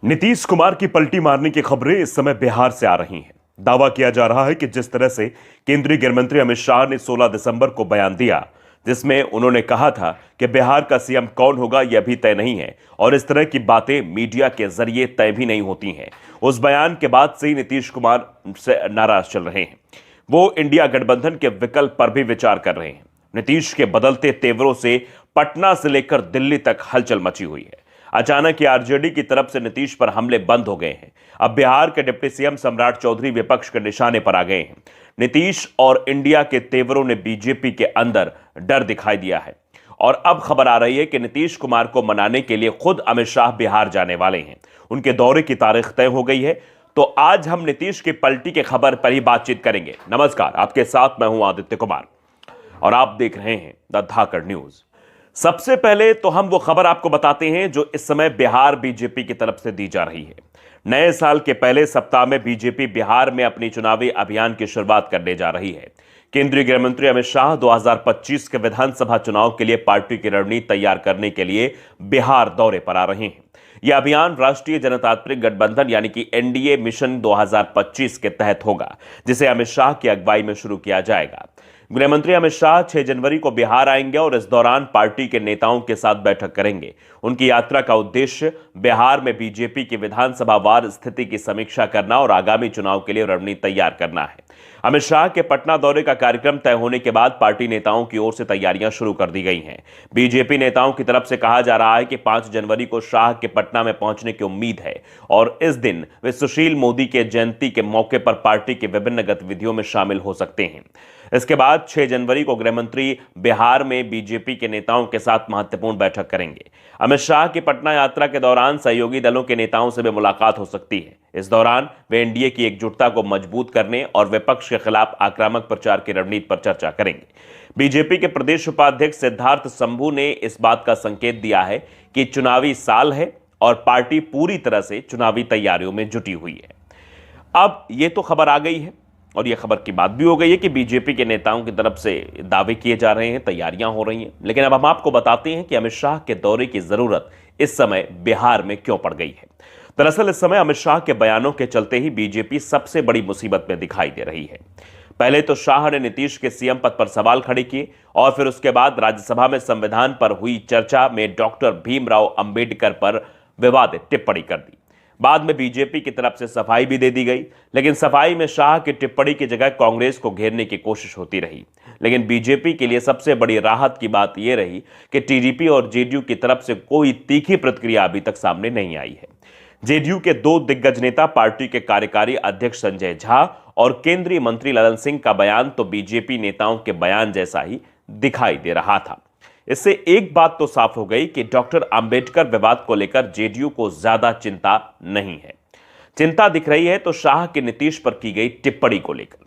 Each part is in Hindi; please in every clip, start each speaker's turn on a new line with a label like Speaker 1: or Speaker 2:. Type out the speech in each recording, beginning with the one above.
Speaker 1: नीतीश कुमार की पलटी मारने की खबरें इस समय बिहार से आ रही हैं। दावा किया जा रहा है कि जिस तरह से केंद्रीय गृह मंत्री अमित शाह ने 16 दिसंबर को बयान दिया, जिसमें उन्होंने कहा था कि बिहार का सीएम कौन होगा यह भी तय नहीं है और इस तरह की बातें मीडिया के जरिए तय भी नहीं होती हैं। उस बयान के बाद से ही नीतीश कुमार से नाराज चल रहे हैं। वो इंडिया गठबंधन के विकल्प पर भी विचार कर रहे हैं। नीतीश के बदलते तेवरों से पटना से लेकर दिल्ली तक हलचल मची हुई है। अचानक ही आरजेडी की तरफ से नीतीश पर हमले बंद हो गए हैं। अब बिहार के डिप्टी सीएम सम्राट चौधरी विपक्ष के निशाने पर आ गए हैं। नीतीश और इंडिया के तेवरों ने बीजेपी के अंदर डर दिखाई दिया है और अब खबर आ रही है कि नीतीश कुमार को मनाने के लिए खुद अमित शाह बिहार जाने वाले हैं। उनके दौरे की तारीख तय हो गई है। तो आज हम नीतीश की पलटी की खबर पर ही बातचीत करेंगे। नमस्कार, आपके साथ मैं हूं आदित्य कुमार और आप देख रहे हैं द धाकड़ न्यूज। सबसे पहले तो हम वो खबर आपको बताते हैं जो इस समय बिहार बीजेपी की तरफ से दी जा रही है। नए साल के पहले सप्ताह में बीजेपी बिहार में अपनी चुनावी अभियान की शुरुआत करने जा रही है। केंद्रीय गृह मंत्री अमित शाह 2025 के विधानसभा चुनाव के लिए पार्टी की रणनीति तैयार करने के लिए बिहार दौरे पर आ रहे हैं। यह अभियान राष्ट्रीय जनतांत्रिक गठबंधन यानी कि एनडीए मिशन 2025 के तहत होगा, जिसे अमित शाह की अगुवाई में शुरू किया जाएगा। गृह मंत्री अमित शाह 6 जनवरी को बिहार आएंगे और इस दौरान पार्टी के नेताओं के साथ बैठक करेंगे। उनकी यात्रा का उद्देश्य बिहार में बीजेपी की विधानसभा वार स्थिति की समीक्षा करना और आगामी चुनाव के लिए रणनीति तैयार करना है। अमित शाह के पटना दौरे का कार्यक्रम तय होने के बाद पार्टी नेताओं की ओर से तैयारियां शुरू कर दी गई हैं। बीजेपी नेताओं की तरफ से कहा जा रहा है कि 5 जनवरी को शाह के पटना में पहुंचने की उम्मीद है और इस दिन वे सुशील मोदी के जयंती के मौके पर पार्टी की विभिन्न गतिविधियों में शामिल हो सकते हैं। इसके बाद 6 जनवरी को गृह मंत्री बिहार में बीजेपी के नेताओं के साथ महत्वपूर्ण बैठक करेंगे। अमित शाह की पटना यात्रा के दौरान सहयोगी दलों के नेताओं से भी मुलाकात हो सकती है। इस दौरान वे एनडीए की एकजुटता को मजबूत करने और विपक्ष के खिलाफ आक्रामक प्रचार की रणनीति पर चर्चा करेंगे। बीजेपी के प्रदेश उपाध्यक्ष सिद्धार्थ शंभू ने इस बात का संकेत दिया है कि चुनावी साल है और पार्टी पूरी तरह से चुनावी तैयारियों में जुटी हुई है। अब यह तो खबर आ गई है और यह खबर की बात भी हो गई है कि बीजेपी के नेताओं की तरफ से दावे किए जा रहे हैं, तैयारियां हो रही हैं। लेकिन अब हम आपको बताते हैं कि अमित शाह के दौरे की जरूरत इस समय बिहार में क्यों पड़ गई है। दरअसल इस समय अमित शाह के बयानों के चलते ही बीजेपी सबसे बड़ी मुसीबत में दिखाई दे रही है। पहले तो शाह ने नीतीश के सीएम पद पर सवाल खड़े किए और फिर उसके बाद राज्यसभा में संविधान पर हुई चर्चा में डॉक्टर भीमराव अंबेडकर पर विवादित टिप्पणी कर दी। बाद में बीजेपी की तरफ से सफाई भी दे दी गई, लेकिन सफाई में शाह की टिप्पणी की जगह कांग्रेस को घेरने की कोशिश होती रही। लेकिन बीजेपी के लिए सबसे बड़ी राहत की बात यह रही कि टीडीपी और जेडीयू की तरफ से कोई तीखी प्रतिक्रिया अभी तक सामने नहीं आई है। जेडीयू के 2 दिग्गज नेता पार्टी के कार्यकारी अध्यक्ष संजय झा और केंद्रीय मंत्री ललन सिंह का बयान तो बीजेपी नेताओं के बयान जैसा ही दिखाई दे रहा था। इससे एक बात तो साफ हो गई कि डॉक्टर अंबेडकर विवाद को लेकर जेडीयू को ज्यादा चिंता नहीं है। चिंता दिख रही है तो शाह के नीतीश पर की गई टिप्पणी को लेकर,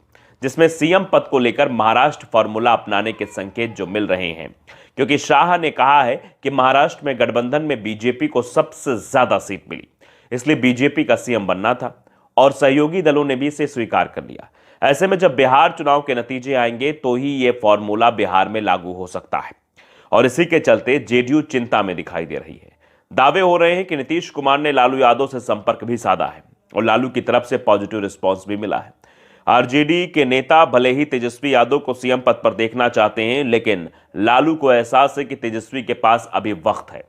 Speaker 1: जिसमें सीएम पद को लेकर महाराष्ट्र फॉर्मूला अपनाने के संकेत जो मिल रहे हैं, क्योंकि शाह ने कहा है कि महाराष्ट्र में गठबंधन में बीजेपी को सबसे ज्यादा सीट मिली, इसलिए बीजेपी का सीएम बनना था और सहयोगी दलों ने भी इसे स्वीकार कर लिया। ऐसे में जब बिहार चुनाव के नतीजे आएंगे तो ही यह फॉर्मूला बिहार में लागू हो सकता है और इसी के चलते जेडीयू चिंता में दिखाई दे रही है। दावे हो रहे हैं कि नीतीश कुमार ने लालू यादव से संपर्क भी साधा है और लालू की तरफ से पॉजिटिव रिस्पांस भी मिला है। आरजेडी के नेता भले ही तेजस्वी यादव को सीएम पद पर देखना चाहते हैं, लेकिन लालू को एहसास है कि तेजस्वी के पास अभी वक्त है।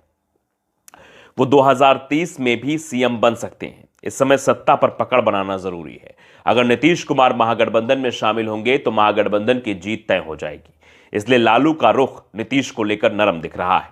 Speaker 1: वो 2030 में भी सीएम बन सकते हैं। इस समय सत्ता पर पकड़ बनाना जरूरी है। अगर नीतीश कुमार महागठबंधन में शामिल होंगे तो महागठबंधन की जीत तय हो जाएगी। इसलिए लालू का रुख नीतीश को लेकर नरम दिख रहा है।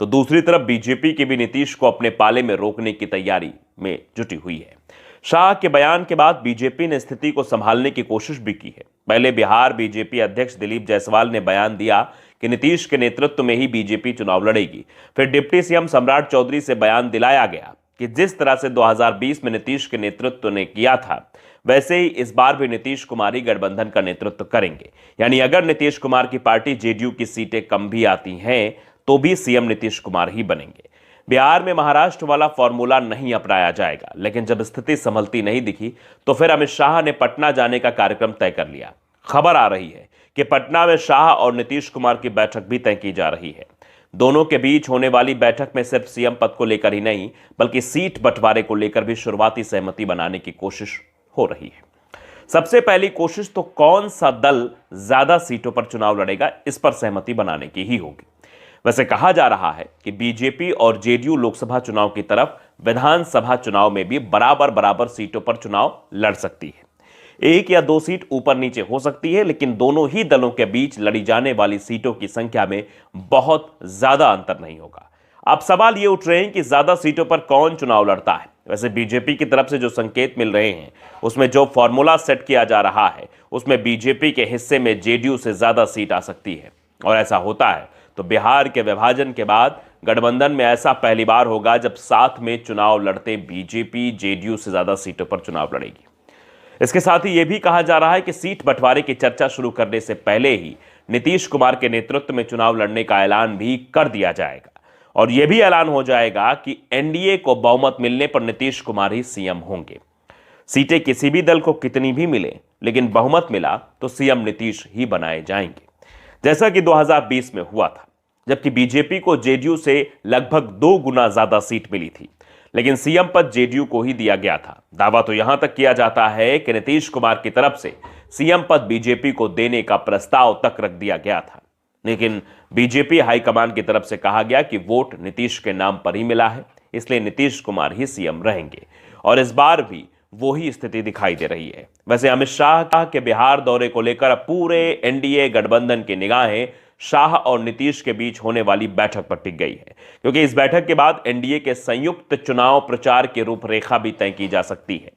Speaker 1: तो दूसरी तरफ बीजेपी की भी नीतीश को अपने पाले में रोकने की तैयारी में जुटी हुई है। शाह के बयान के बाद बीजेपी ने स्थिति को संभालने की कोशिश भी की है। पहले बिहार बीजेपी अध्यक्ष दिलीप जायसवाल ने बयान दिया कि नीतीश के नेतृत्व में ही बीजेपी चुनाव लड़ेगी। फिर डिप्टी सीएम सम्राट चौधरी से बयान दिलाया गया कि जिस तरह से 2020 में नीतीश के नेतृत्व ने किया था, वैसे ही इस बार भी नीतीश कुमार ही गठबंधन का नेतृत्व करेंगे। यानी अगर नीतीश कुमार की पार्टी जेडीयू की सीटें कम भी आती हैं तो भी सीएम नीतीश कुमार ही बनेंगे। बिहार में महाराष्ट्र वाला फॉर्मूला नहीं अपनाया जाएगा, लेकिन जब स्थिति संभलती नहीं दिखी तो फिर अमित शाह ने पटना जाने का कार्यक्रम तय कर लिया। खबर आ रही है कि पटना में शाह और नीतीश कुमार की बैठक भी तय की जा रही है। दोनों के बीच होने वाली बैठक में सिर्फ सीएम पद को लेकर ही नहीं बल्कि सीट बंटवारे को लेकर भी शुरुआती सहमति बनाने की कोशिश हो रही है। सबसे पहली कोशिश तो कौन सा दल ज्यादा सीटों पर चुनाव लड़ेगा इस पर सहमति बनाने की ही होगी। वैसे कहा जा रहा है कि बीजेपी और जेडीयू लोकसभा चुनाव की तरफ विधानसभा चुनाव में भी बराबर बराबर सीटों पर चुनाव लड़ सकती है। एक या दो सीट ऊपर नीचे हो सकती है, लेकिन दोनों ही दलों के बीच लड़ी जाने वाली सीटों की संख्या में बहुत ज्यादा अंतर नहीं होगा। अब सवाल ये उठ रहे हैं कि ज्यादा सीटों पर कौन चुनाव लड़ता है। वैसे बीजेपी की तरफ से जो संकेत मिल रहे हैं उसमें जो फॉर्मूला सेट किया जा रहा है उसमें बीजेपी के हिस्से में जेडीयू से ज्यादा सीट आ सकती है। और ऐसा होता है तो बिहार के विभाजन के बाद गठबंधन में ऐसा पहली बार होगा जब साथ में चुनाव लड़ते बीजेपी जेडीयू से ज्यादा सीटों पर चुनाव लड़ेगी। इसके साथ ही यह भी कहा जा रहा है कि सीट बंटवारे की चर्चा शुरू करने से पहले ही नीतीश कुमार के नेतृत्व में चुनाव लड़ने का ऐलान भी कर दिया जाएगा और यह भी ऐलान हो जाएगा कि एनडीए को बहुमत मिलने पर नीतीश कुमार ही सीएम होंगे। सीटें किसी भी दल को कितनी भी मिले, लेकिन बहुमत मिला तो सीएम नीतीश ही बनाए जाएंगे, जैसा कि 2020 में हुआ था, जबकि बीजेपी को जेडीयू से लगभग 2 गुना ज्यादा सीट मिली थी, लेकिन सीएम पद जेडीयू को ही दिया गया था। दावा तो यहां तक किया जाता है कि नीतीश कुमार की तरफ से सीएम पद बीजेपी को देने का प्रस्ताव तक रख दिया गया था, लेकिन बीजेपी हाईकमान की तरफ से कहा गया कि वोट नीतीश के नाम पर ही मिला है, इसलिए नीतीश कुमार ही सीएम रहेंगे और इस बार भी वही स्थिति दिखाई दे रही है। वैसे अमित शाह के बिहार दौरे को लेकर पूरे एनडीए गठबंधन की निगाहें शाह और नीतीश के बीच होने वाली बैठक पर टिक गई है, क्योंकि इस बैठक के बाद एनडीए के संयुक्त चुनाव प्रचार की रूपरेखा भी तय की जा सकती है।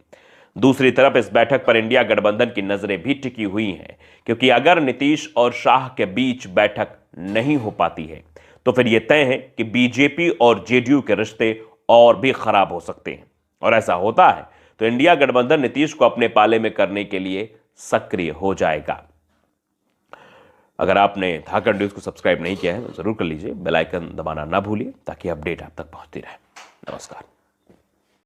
Speaker 1: दूसरी तरफ इस बैठक पर इंडिया गठबंधन की नजरें भी टिकी हुई हैं, क्योंकि अगर नीतीश और शाह के बीच बैठक नहीं हो पाती है तो फिर यह तय है कि बीजेपी और जेडीयू के रिश्ते और भी खराब हो सकते हैं। और ऐसा होता है तो इंडिया गठबंधन नीतीश को अपने पाले में करने के लिए सक्रिय हो जाएगा। अगर आपने धाकड़ न्यूज को सब्सक्राइब नहीं किया है तो जरूर कर लीजिए, बेल आइकन दबाना ना भूलिए ताकि अपडेट आप तक पहुंचती रहे। नमस्कार।